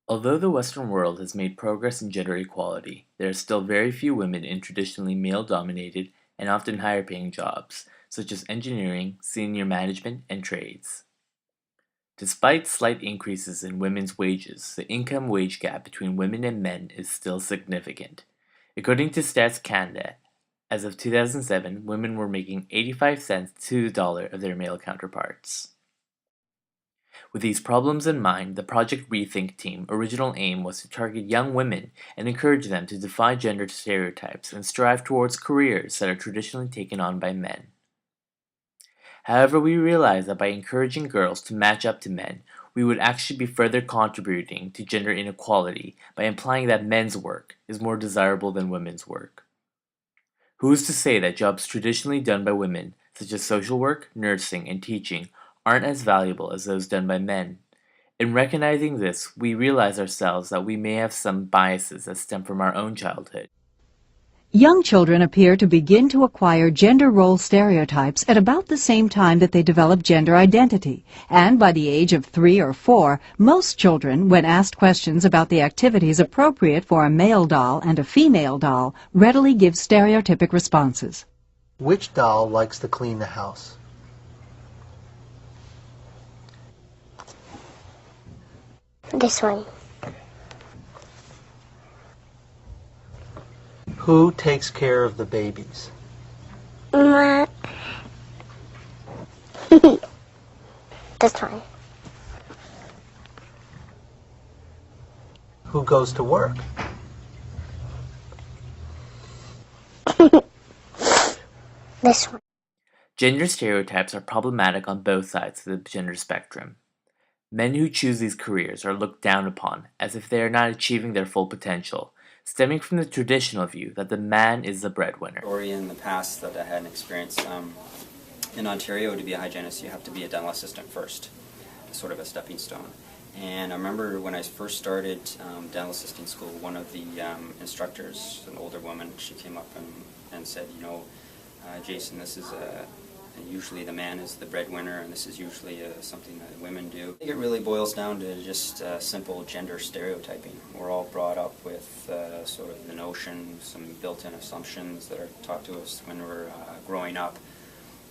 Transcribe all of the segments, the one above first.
Although the Western world has made progress in gender equality, there are still very few women in traditionally male-dominated and often higher-paying jobs, such as engineering, senior management, and trades. Despite slight increases in women's wages, the income wage gap between women and men is still significant. According to Stats Canada, as of 2007, women were making 85 cents to the dollar of their male counterparts. With these problems in mind, the Project Rethink team original aim was to target young women and encourage them to defy gender stereotypes and strive towards careers that are traditionally taken on by men. However, we realized that by encouraging girls to match up to men, we would actually be further contributing to gender inequality by implying that men's work is more desirable than women's work. Who is to say that jobs traditionally done by women, such as social work, nursing, and teaching, aren't as valuable as those done by men? In recognizing this, we realize ourselves that we may have some biases that stem from our own childhood. Young children appear to begin to acquire gender role stereotypes at about the same time that they develop gender identity. And by the age of 3 or 4, most children, when asked questions about the activities appropriate for a male doll and a female doll, readily give stereotypic responses. Which doll likes to clean the house? This one. Who takes care of the babies? Ma. This one. Who goes to work? This one. Gender stereotypes are problematic on both sides of the gender spectrum. Men who choose these careers are looked down upon as if they are not achieving their full potential, stemming from the traditional view that the man is the breadwinner. Story in the past that I had an experience in Ontario, to be a hygienist, you have to be a dental assistant first, sort of a stepping stone. And I remember when I first started dental assisting school, one of the instructors, an older woman, she came up and said, you know, Jason, this is usually the man is the breadwinner, and this is usually something that women do. I think it really boils down to just simple gender stereotyping. We're all brought up with sort of the notion, some built-in assumptions that are taught to us when we're growing up.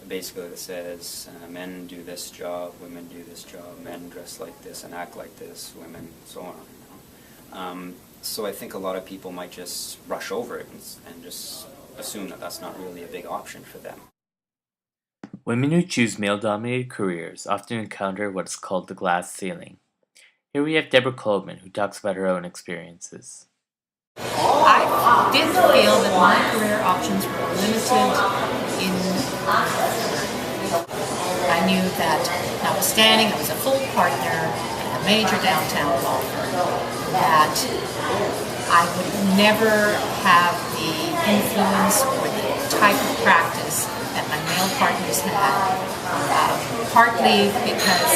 Basically, it says men do this job, women do this job, men dress like this and act like this, women, so on. You know? So I think a lot of people might just rush over it and just assume that that's not really a big option for them. Women who choose male-dominated careers often encounter what is called the glass ceiling. Here we have Deborah Coleman, who talks about her own experiences. I did feel that my career options were limited in I knew that notwithstanding I was a full partner in a major downtown law firm, that I would never have the influence or the type of practice that my male partners had, partly because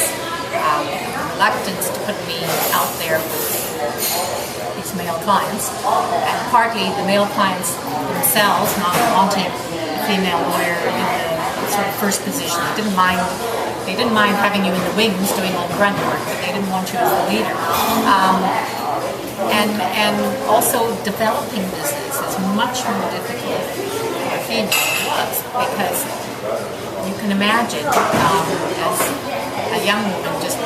of the reluctance to put me out there with these male clients, and partly the male clients themselves not wanting a female lawyer in the sort of first position. They didn't mind having you in the wings doing all the grunt work, but they didn't want you as the leader. And also developing business is much more difficult for a female than it was, because you can imagine as a young woman just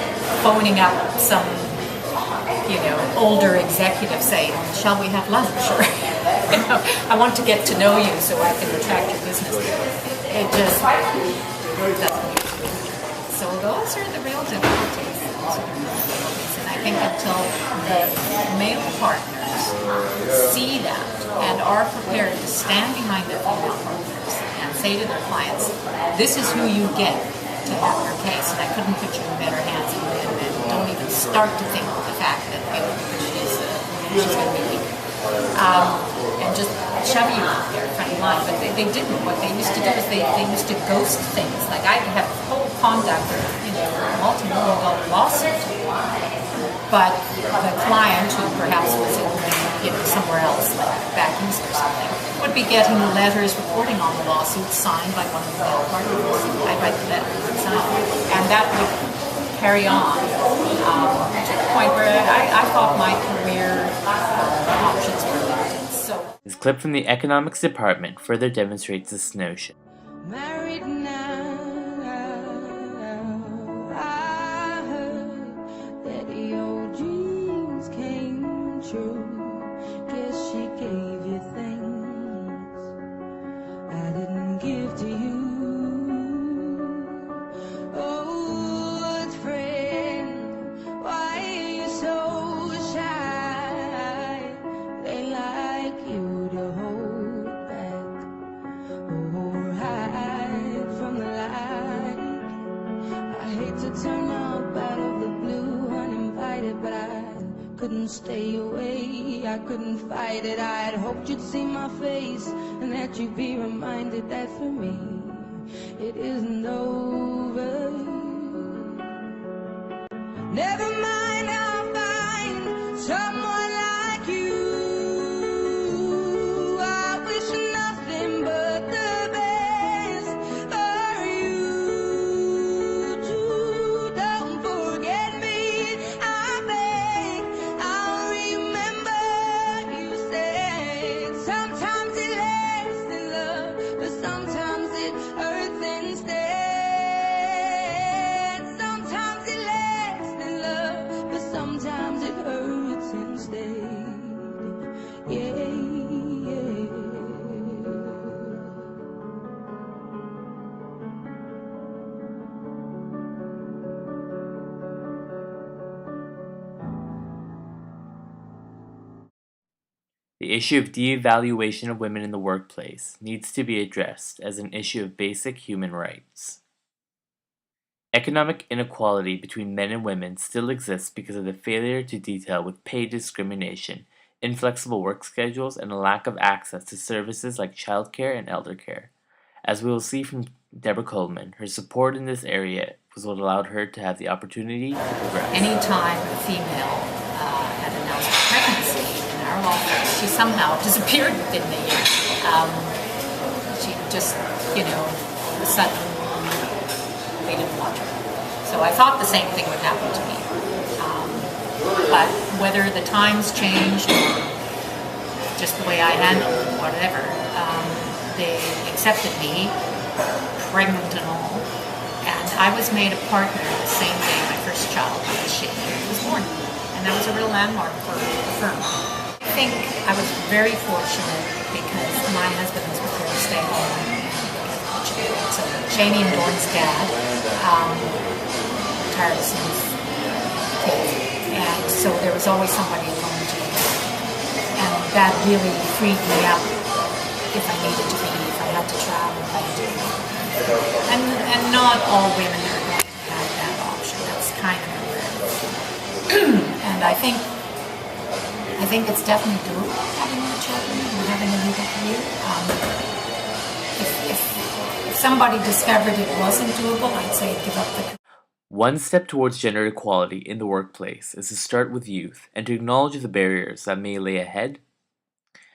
phoning up some older executive saying, shall we have lunch? Or, I want to get to know you so I can attract your business. It just doesn't. So those are the real difficulties. And I think until the male partners see that and are prepared to stand behind their female partners and say to their clients, this is who you get to have your case, and I couldn't put you in better hands than women, and don't even start to think of the fact that she's going to be weak. And just shove you out there in front of line. But they didn't. What they used to do is they used to ghost things. Like I have whole conduct of a multi-million-dollar lawsuit, but the client, who perhaps was in somewhere else, like back east or something, would be getting the letters reporting on the lawsuit signed by one of the male partners. I'd write the letter and sign it, and that would carry on to the point where I thought my career options were limited. So This clip from the economics department further demonstrates this notion. Married now, I heard that your dreams came true. Guess she gave you things I didn't give to you. Old friend, why are you so shy? They like you to hold back or hide from the light. I hate to turn up out of the blue uninvited, but I couldn't stay away. I couldn't fight it. I'd hoped you'd see my face and that you'd be reminded that for me it isn't over. Never mind, I'll find someone like you. I wish nothing but the best for you too. Don't forget me, I beg. I'll remember you said sometimes it lasts in love, but sometimes it hurts instead. Sometimes it lasts in love, but sometimes it hurts instead. Yeah, yeah. The issue of de-evaluation of women in the workplace needs to be addressed as an issue of basic human rights. Economic inequality between men and women still exists because of the failure to deal with pay discrimination, inflexible work schedules, and a lack of access to services like childcare and elder care. As we will see from Deborah Coleman, her support in this area was what allowed her to have the opportunity to progress. anytime a female had announced pregnancy in our office, she somehow disappeared within the year. She just, all of a sudden, they didn't want her. So I thought the same thing would happen to me. But whether the times changed or just the way I handled it, whatever, they accepted me, pregnant and all, and I was made a partner the same day my first child was born. And that was a real landmark for the firm. I think I was very fortunate because my husband was prepared to stay home and so Cheney and Dorn's dad retired as soon as kids, and so there was always somebody at home to me. And that really freed me up if I needed to be, if I had to travel, if I had to. And not all women are going to have that option. That's kind of rare. And I think it's definitely doable having more children and having a legal career. If somebody discovered it wasn't doable, I'd say give up the career. One step towards gender equality in the workplace is to start with youth and to acknowledge the barriers that may lay ahead,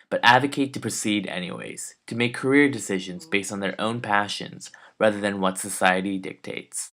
but advocate to proceed anyways, to make career decisions based on their own passions rather than what society dictates.